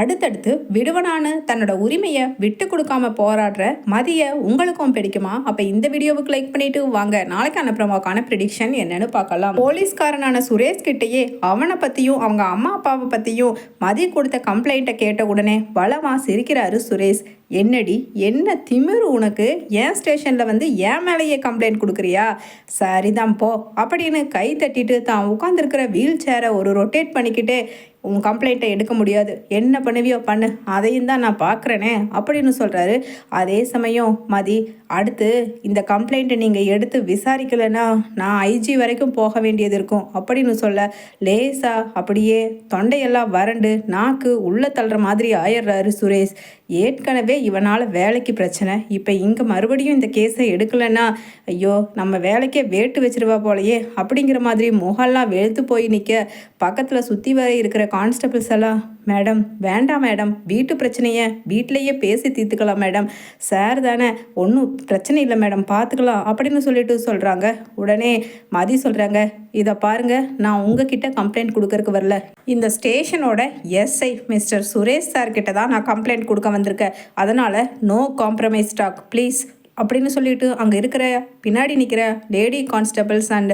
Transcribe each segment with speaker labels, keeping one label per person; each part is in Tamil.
Speaker 1: அடுத்தடுத்து விடுவனான்னு தன்னோட உரிமையை விட்டு கொடுக்காம போராடுற மதிய உங்களுக்கும் பிடிக்குமா? அப்ப இந்த வீடியோவுக்கு லைக் பண்ணிட்டு வாங்க நாளைக்கான ப்ரோமோக்கான ப்ரெடிக்ஷன் என்னன்னு பார்க்கலாம். போலீஸ்காரனான சுரேஷ் கிட்டேயே அவனை பத்தியும் அவங்க அம்மா அப்பாவை பத்தியும் மதி கொடுத்த கம்ப்ளைண்ட்டை கேட்ட உடனே பலமா சிரிக்கிறாரு சுரேஷ். என்னடி என்ன திமிரு உனக்கு? ஏன் ஸ்டேஷனில் வந்து ஏன் மேலேயே கம்ப்ளைண்ட் கொடுக்குறியா? சரிதான் போ அப்படின்னு கை தட்டிட்டு தான் உட்காந்துருக்கிற வீல் சேரை ஒரு ரொட்டேட் பண்ணிக்கிட்டே உன் கம்ப்ளைண்ட்டை எடுக்க முடியாது, என்ன பண்ணுவியோ பண்ணு, அதையும் தான் நான் பார்க்குறேனே அப்படின்னு சொல்கிறாரு. அதே சமயம் மதி, அடுத்து இந்த கம்ப்ளைண்ட்டை நீங்கள் எடுத்து விசாரிக்கலைன்னா நான் ஐஜி வரைக்கும் போக வேண்டியது இருக்கும் அப்படின்னு சொல்ல லேசா அப்படியே தொண்டையெல்லாம் வறண்டு நாக்கு உள்ளே தள்ளுற மாதிரி ஆயிடுறாரு சுரேஷ். ஏற்கனவே இவனால் வேலைக்கு பிரச்சனை, இப்போ இங்கே மறுபடியும் இந்த கேஸை எடுக்கலைன்னா ஐயோ நம்ம வேலைக்கே வேட்டு வச்சிருவா போலையே அப்படிங்கிற மாதிரி முகம்லாம் வெளுத்து போய் நிற்க பக்கத்தில் சுற்றி வர இருக்கிற கான்ஸ்டபிள்ஸ் எல்லாம், மேடம் வேண்டாம் மேடம், வீட்டு பிரச்சனையை வீட்டிலையே பேசி தீர்த்துக்கலாம் மேடம், சார் தானே ஒன்றும் பிரச்சனை இல்லை மேடம் பார்த்துக்கலாம் அப்படின்னு சொல்லிட்டு சொல்கிறாங்க. உடனே மதி சொல்கிறாங்க, இதை பாருங்க, நான் உங்ககிட்ட கம்ப்ளைண்ட் கொடுக்கறதுக்கு வரல, இந்த ஸ்டேஷனோட எஸ்ஐ மிஸ்டர் சுரேஷ் சார் கிட்ட தான் நான் கம்ப்ளைண்ட் கொடுக்க வந்திருக்கேன், அதனால் நோ காம்ப்ரமைஸ் டாக் ப்ளீஸ் அப்படின்னு சொல்லிட்டு அங்கே இருக்கிற பின்னாடி நிற்கிற lady constables and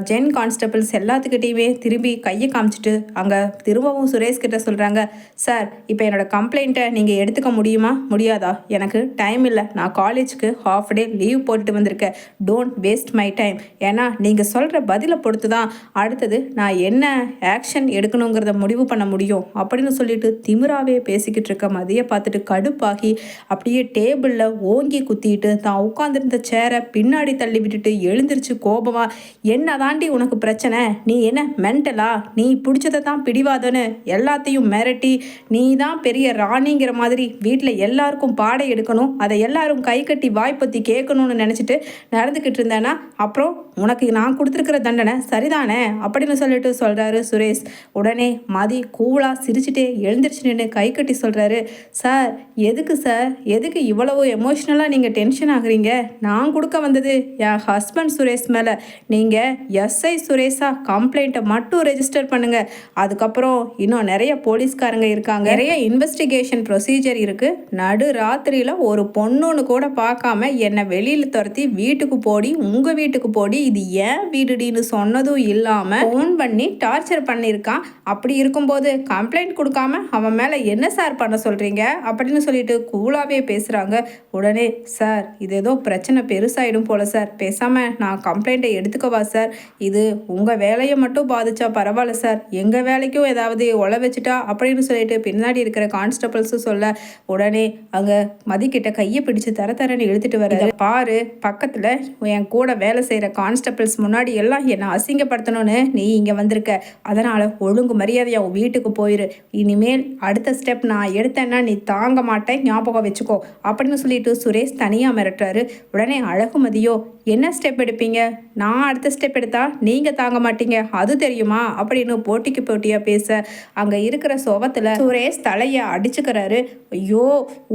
Speaker 1: gen constables எல்லாத்துக்கிட்டையுமே திரும்பி கையை காமிச்சிட்டு அங்கே திரும்பவும் சுரேஷ் கிட்ட சொல்கிறாங்க, சார் இப்போ என்னோடய கம்ப்ளைண்ட்டை நீங்கள் எடுத்துக்க முடியுமா முடியாதா? எனக்கு டைம் இல்லை, நான் காலேஜுக்கு ஹாஃப் டே லீவ் போட்டுட்டு வந்திருக்கேன், டோன்ட் வேஸ்ட் மை டைம், ஏன்னா நீங்கள் சொல்கிற பதிலை பொறுத்து தான் அடுத்தது நான் என்ன ஆக்ஷன் எடுக்கணுங்கிறத முடிவு பண்ண முடியும் அப்படின்னு சொல்லிட்டு திமிராவே பேசிக்கிட்டு இருக்க மதியை பார்த்துட்டு கடுப்பாகி அப்படியே டேபிளில் ஓங்கி குத்திட்டு தான் உட்காந்துருந்த சேரை பின்னாடி தள்ளி விட்டுட்டு எழுந்திரிச்சு கோபமா, என்ன தாண்டி உனக்கு பிரச்சனை? நீ என்ன மென்டலா? நீ பிடிச்சதை தான் பிடிவாதன்னு எல்லாத்தையும் மிரட்டி நீ தான் பெரிய ராணிங்கிற மாதிரி வீட்டில் எல்லாருக்கும் பாடை எடுக்கணும், அதை எல்லாரும் கை கட்டி வாய்ப்பத்தி கேட்கணும்னு நினச்சிட்டு நடந்துக்கிட்டு இருந்தேன்னா அப்புறம் உனக்கு நான் கொடுத்துருக்கிற தண்டனை சரிதானே அப்படின்னு சொல்லிட்டு சொல்கிறாரு சுரேஷ். உடனே மதி கூலா சிரிச்சுட்டே எழுந்திரிச்சு நின்று கை கட்டி சொல்கிறாரு, சார் எதுக்கு இவ்வளவு எமோஷ்னலாக நீங்கள் டென்ஷன் ஆகுறீங்க? நான் கொடுக்க வந்தது என் ஹஸ்பண்ட் சுரேஷ் மேலே, நீங்கள் எஸ்ஐ சுரேஷா கம்ப்ளைண்ட்டை மட்டும் ரெஜிஸ்டர் பண்ணுங்க, அதுக்கப்புறம் இன்னும் நிறைய போலீஸ்காரங்க இருக்காங்க, நிறைய இன்வெஸ்டிகேஷன் ப்ரொசீஜர் இருக்குது, நடு ராத்திரியில் ஒரு பொண்ணுன்னு கூட பார்க்காம என்னை வெளியில் துரத்தி வீட்டுக்கு போடி, உங்கள் வீட்டுக்கு போடி, இது ஏன் வீடுடின்னு சொன்னதும் இல்லாமல் ஃபோன் பண்ணி டார்ச்சர் பண்ணியிருக்கான், அப்படி இருக்கும்போது கம்ப்ளைண்ட் கொடுக்காம அவன் மேலே என்ன சார் பண்ண சொல்கிறீங்க அப்படின்னு சொல்லிட்டு கூலாவே பேசுகிறாங்க. உடனே, சார் இது ஏதோ பிரச்சனை பெருசாயிடும் போல சார், பேசாமல் நான் கம்ப்ளைண்ட்டை எடுத்துக்கவா சார்? இது உங்கள் வேலையை மட்டும் பாதிச்சா பரவாயில்ல சார், எங்கள் வேலைக்கும் ஏதாவது ஒலை வச்சுட்டா அப்படின்னு சொல்லிட்டு பின்னாடி இருக்கிற கான்ஸ்டபிள்ஸும் சொல்ல, உடனே அங்கே மதிக்கிட்ட கையை பிடிச்சு தரன்னு இழுத்துட்டு வர, பாரு பக்கத்தில் என் கூட வேலை செய்கிற கான்ஸ்டபிள்ஸ் முன்னாடி எல்லாம் என்னை அசிங்கப்படுத்தணும்னு நீ இங்கே வந்திருக்க, அதனால் ஒழுங்கு மரியாதையாக உன் வீட்டுக்கு போயிரு, இனிமேல் அடுத்த ஸ்டெப் நான் எடுத்தேன்னா நீ தாங்க மாட்டேன், ஞாபகம் வச்சுக்கோ அப்படின்னு சொல்லிட்டு சுரேஷ் தனியாக மிரட்டுறாரு. உடனே அழகுமதியோ, என்ன ஸ்டெப் எடுப்பீங்க? நான் அடுத்த ஸ்டெப் எடுத்தா நீங்கள் தாங்க மாட்டீங்க, அது தெரியுமா அப்படின்னு போட்டிக்கு போட்டியாக பேச அங்கே இருக்கிற சோகத்தில் சுரேஷ் தலையை அடிச்சுக்கிறாரு. ஐயோ,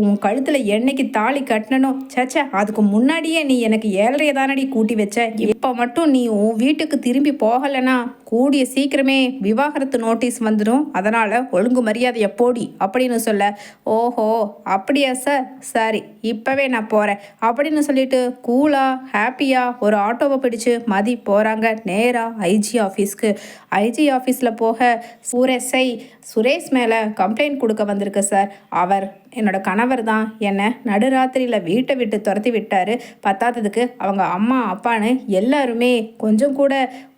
Speaker 1: உன் கழுத்தில் என்னைக்கு தாலி கட்டணும், சேச்சா அதுக்கு முன்னாடியே நீ எனக்கு 7:30 தானடி கூட்டி வச்ச, இப்போ மட்டும் நீ உன் வீட்டுக்கு திரும்பி போகலைன்னா கூடிய சீக்கிரமே விவாகரத்து நோட்டீஸ் வந்துடும், அதனால் ஒழுங்கு மரியாதையை போடி அப்படின்னு சொல்ல, ஓஹோ அப்படியா சார், சரி இப்போவே நான் போகிறேன் அப்படின்னு சொல்லிட்டு கூலாக ஹாப்பியாக ஒரு ஆட்டோவை பிடிச்சு மதி போகிறாங்க நேராக ஐஜி ஆஃபீஸ்க்கு. ஐஜி ஆஃபீஸில் போக சுரேஷ் மேலே கம்ப்ளைண்ட் கொடுக்க வந்திருக்கு சார், அவர் என்னோட கணவர் தான் என்னை நடுராத்திரியில் வீட்டை விட்டு துரத்தி விட்டார், பத்தாததுக்கு அவங்க அம்மா அப்பான்னு எல்லாருமே கொஞ்சம் கூட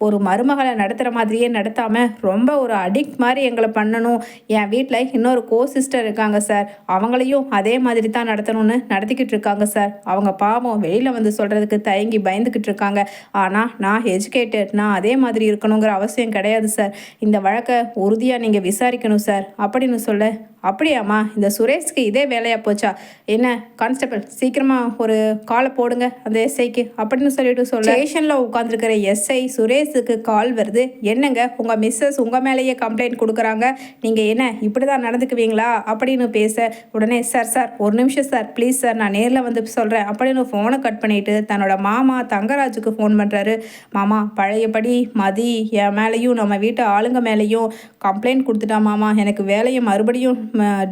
Speaker 1: ஒரு மருமகளை நடத்துகிற மாதிரியே நடத்தாமல் ரொம்ப ஒரு அடிக்ட் மாதிரி எங்களை பண்ணணும், என் வீட்டில் இன்னொரு சிஸ்டர் இருக்காங்க சார், அவங்களையும் அதே மாதிரி தான் நடத்தணும்னு நடத்திக்கிட்டு இருக்காங்க சார், அவங்க பாவம் வெளியில் வந்து சொல்கிறதுக்கு தயங்கி பயந்துக்கிட்டு இருக்காங்க, ஆனால் நான் எஜுகேட்டட், நான் அதே மாதிரி இருக்கணுங்கிற அவசியம் கிடையாது சார், இந்த வழக்கை உறுதியாக நீங்கள் விசாரிக்கணும் சார் அப்படின்னு சொல்ல, அப்படியாம்மா இந்த சுரேஷ்க்கு இதே வேலையாக போச்சா, என்ன கான்ஸ்டபிள் சீக்கிரமாக ஒரு காலை போடுங்க அந்த எஸ்ஐக்கு அப்படின்னு சொல்லிட்டு சொல்ல, ஸ்டேஷனில் உட்காந்துருக்கிற எஸ்ஐ சுரேஷுக்கு கால் வருது, என்னங்க உங்கள் மிஸ்ஸஸ் உங்கள் மேலேயே கம்ப்ளைண்ட் கொடுக்குறாங்க, நீங்கள் என்ன இப்படி தான் நடந்துக்குவீங்களா அப்படின்னு பேச, உடனே சார் ஒரு நிமிஷம் சார் ப்ளீஸ் சார், நான் நேரில் வந்து சொல்கிறேன் அப்படின்னு ஃபோனை கட் பண்ணிவிட்டு தன்னோட மாமா தங்கராஜுக்கு ஃபோன் பண்ணுறாரு. மாமா பழையபடி மதி என் மேலேயும் நம்ம வீட்டு ஆளுங்க மேலேயும் கம்ப்ளைண்ட் கொடுத்துட்டா மாமா, எனக்கு வேலையை மறுபடியும்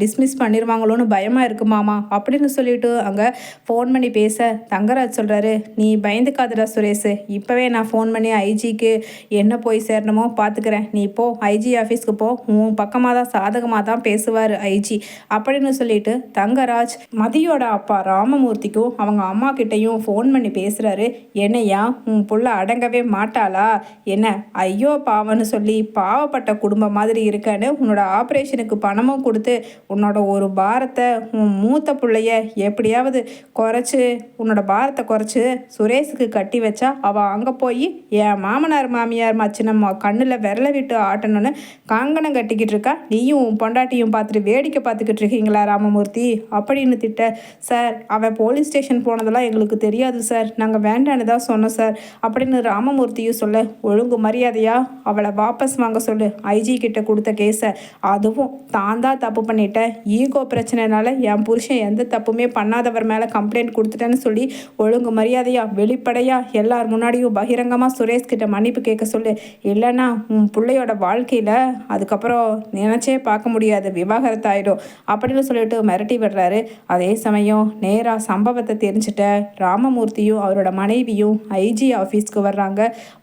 Speaker 1: டிஸ்மிஸ் பண்ணிடுவாங்களோன்னு பயமாக இருக்கு மாமா அப்படின்னு சொல்லிட்டு அங்கே ஃபோன் பண்ணி பேச தங்கராஜ் சொல்கிறாரு, நீ பயந்துக்காதடா சுரேஷ், இப்போவே நான் ஃபோன் பண்ணி ஐஜிக்கு என்ன போய் சேரணுமோ பார்த்துக்கிறேன், நீ போ ஐஜி ஆஃபீஸ்க்கு போ, உன் பக்கமாக தான் சாதகமாக தான் பேசுவார் ஐஜி அப்படின்னு சொல்லிட்டு தங்கராஜ் மதியோட அப்பா ராமமூர்த்திக்கும் அவங்க அம்மா கிட்டையும் ஃபோன் பண்ணி பேசுகிறாரு. என்னையா உன் புள்ள அடங்கவே மாட்டாளா, என்ன ஐயோ பாவன்னு சொல்லி பாவப்பட்ட குடும்பம் மாதிரி இருக்கன்னு உன்னோட ஆப்ரேஷனுக்கு பணமும் கொடுத்து உன்னோட ஒரு பாரத்தை உன் மூத்த பிள்ளைய எப்படியாவது குறைச்சி உன்னோட பாரத்தை குறைச்சி சுரேஷுக்கு கட்டி வச்சா அவள் அங்கே போய் என் மாமனார் மாமியார் மச்சினம்மா கண்ணில் விரல விட்டு ஆட்டணும்னு காங்கணம் கட்டிக்கிட்டு இருக்கா, நீயும் உன் பொண்டாட்டியும் பார்த்துட்டு வேடிக்கை பார்த்துக்கிட்டு இருக்கீங்களா ராமமூர்த்தி அப்படின்னு திட்ட. சார் அவன் போலீஸ் ஸ்டேஷன் போனதெல்லாம் எங்களுக்கு தெரியாது சார், நாங்கள் வேண்டான்னு தான் சொன்னோம் சார் அப்படின்னு ராமமூர்த்தியும் சொல்ல, ஒழுங்கு மரியாதையா அவளை வாபஸ் வாங்க சொல்லு, ஐஜி கிட்ட கொடுத்த கேஸை, அதுவும் தான் தான் தப்பு பண்ணிட்டேன், ஈகோ பிரச்சனைனால என் புருஷன் எந்த தப்புமே பண்ணாதவர் மேலே கம்ப்ளைண்ட் கொடுத்துட்டேன்னு சொல்லி ஒழுங்கு மரியாதையா வெளிப்படையா எல்லார் முன்னாடியும் பகிரங்கமாக சுரேஷ் கிட்ட மன்னிப்பு கேட்க சொல்லு, இல்லைன்னா உன் பிள்ளையோட வாழ்க்கையில் அதுக்கப்புறம் நினச்சே பார்க்க முடியாது, விவாகரத்து ஆகிடும் அப்படின்னு சொல்லிட்டு மிரட்டி விடுறாரு. அதே சமயம் நேராக சம்பவத்தை தெரிஞ்சுட்ட ராமமூர்த்தியும் அவரோட மனைவியும் ஐஜி ஆஃபீஸ்க்கு வர்றாங்க.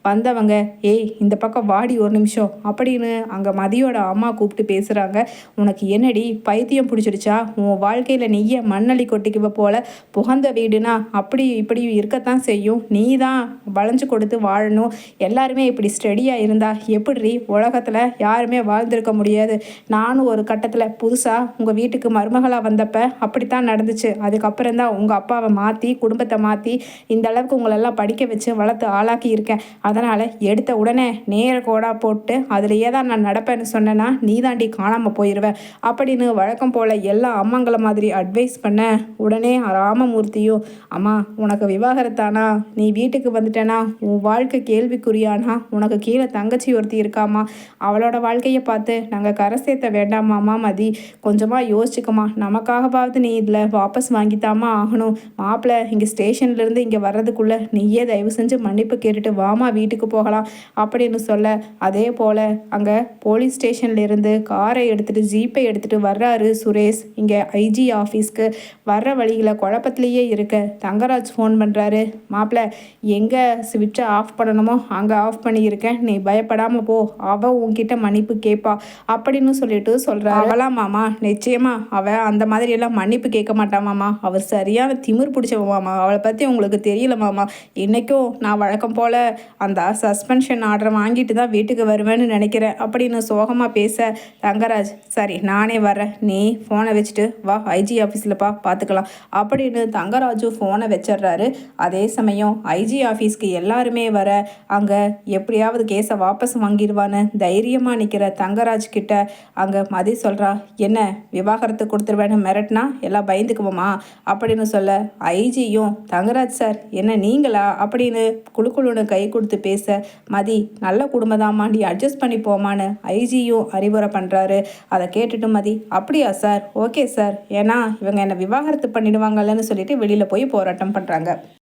Speaker 1: வந்தவங்க, ஏய் இந்த பக்கம் வாடி ஒரு நிமிஷம் அப்படின்னு அங்கே மதியோட அம்மா கூப்பிட்டு பேசுகிறாங்க. உனக்கு என்னடி பைத்தியம் பிடிச்சிடுச்சா, உன் வாழ்க்கையில் நீயே மண்ணள்ளி கொட்டிக்குவ போல, புகந்த வீடுனா அப்படி இப்படி இருக்கத்தான் செய்யும், நீ தான் வளைஞ்சு கொடுத்து வாழணும், எல்லாருமே இப்படி ஸ்டெடியாக இருந்தா எப்படி உலகத்தில் யாருமே வாழ்ந்திருக்க முடியாது. நானும் ஒரு கட்டத்தில் புதுசாக உங்கள் வீட்டுக்கு மருமகளாக வந்தப்ப அப்படித்தான் நடந்துச்சு, அதுக்கப்புறம் தான் உங்கள் அப்பாவை மாற்றி குடும்பத்தை மாற்றி இந்த அளவுக்கு உங்களெல்லாம் படிக்க வச்சு வளர்த்து ஆளாக்கி இருக்கேன். அதனால் எடுத்த உடனே நேர கோடாக போட்டு அதுலேயே தான் நான் நடப்பேன்னு சொன்னேன்னா நீ தாண்டி காணாமல் போயிடுவேன் அப்படின்னு வழக்கம் போல் எல்லா அம்மாங்களை மாதிரி அட்வைஸ் பண்ண. உடனே ராமமூர்த்தியும், அம்மா உனக்கு விவாகரத்தானா, நீ வீட்டுக்கு வந்துட்டேனா உன் வாழ்க்கை கேள்விக்குறியானா, உனக்கு கீழே தங்கச்சி ஒருத்தி இருக்காமா, அவளோட வாழ்க்கையை பார்த்து நாங்கள் கரை சேர்த்த வேண்டாமாம்மா மதி, கொஞ்சமாக யோசிச்சுக்கம்மா, நமக்காகவாவது நீ இதில் வாபஸ் வாங்கித்தாமா ஆகணும், மாப்பிள்ளை இங்கே ஸ்டேஷன்லேருந்து இங்கே வர்றதுக்குள்ளே நீயே தயவு செஞ்சு மன்னிப்பு கேட்டுட்டு வாமா வீட்டுக்கு போகலாம் அப்படின்னு சொல்ல, அதே போல் அங்கே போலீஸ் ஸ்டேஷன்லேருந்து காரை எடுத்துகிட்டு ஜீப்பை எடுத்துகிட்டு வர்றாரு சுரேஷ். இங்கே ஐஜி ஆஃபீஸ்க்கு வர்ற வழியில் குழப்பத்திலேயே இருக்க தங்கராஜ் ஃபோன் பண்ணுறாரு. மாப்பிள்ளை எங்கே ஸ்விட்சை ஆஃப் பண்ணணுமோ அங்கே ஆஃப் பண்ணியிருக்கேன், நீ பயப்படாமல் போ, அவள் உன்கிட்ட மன்னிப்பு கேட்பா அப்படின்னு சொல்லிட்டு சொல்கிறாரு. அவளாம் மாமா நிச்சயமா அவள் அந்த மாதிரியெல்லாம் மன்னிப்பு கேட்க மாட்டாமாம்மா, அவர் சரியான திமிர் பிடிச்சவாமா, அவளை பற்றி உங்களுக்கு தெரியல மாமா, இன்றைக்கும் நான் வழக்கம் போல் அந்த சஸ்பென்ஷன் ஆர்டரை வாங்கிட்டு தான் வீட்டுக்கு வருவேன்னு நினைக்கிறேன் அப்படின்னு சோகமாக பேச தங்கராஜ், சரி நானே வரேன், நீ ஃபோனை வச்சுட்டு வா ஐஜி ஆஃபீஸில் பார்த்துக்கலாம் அப்படின்னு தங்கராஜும் ஃபோனை வச்சிடுறாரு. அதே சமயம் ஐஜி ஆஃபீஸ்க்கு எல்லாருமே வர அங்கே எப்படியாவது கேஸை வாபஸ் வாங்கிடுவான்னு தைரியமாக நிற்கிற தங்கராஜ் கிட்ட அங்கே மதி சொல்கிறா, என்ன விவாகரத்து கொடுத்துருவேன்னு மிரட்டினா எல்லாம் பயந்துக்குவோமா அப்படின்னு சொல்ல, ஐஜியும் தங்கராஜ் சார் என்ன நீங்களா அப்படின்னு குழுக்குழுன்னு கை கொடுத்து பேச, மதி நல்ல குடும்பம் தான் மாண்டி அட்ஜஸ்ட் பண்ணி போமான்னு ஐஜியும் அறிவுரை பண்ணுறாரு. அதை கேட்டுட்டு மதி, அப்படியா சார், ஓகே சார், ஏன்னா இவங்க என்னை விவாகரத்து பண்ணிடுவாங்கல்லன்னு சொல்லிட்டு வெளியில் போய் போராட்டம் பண்ணுறாங்க.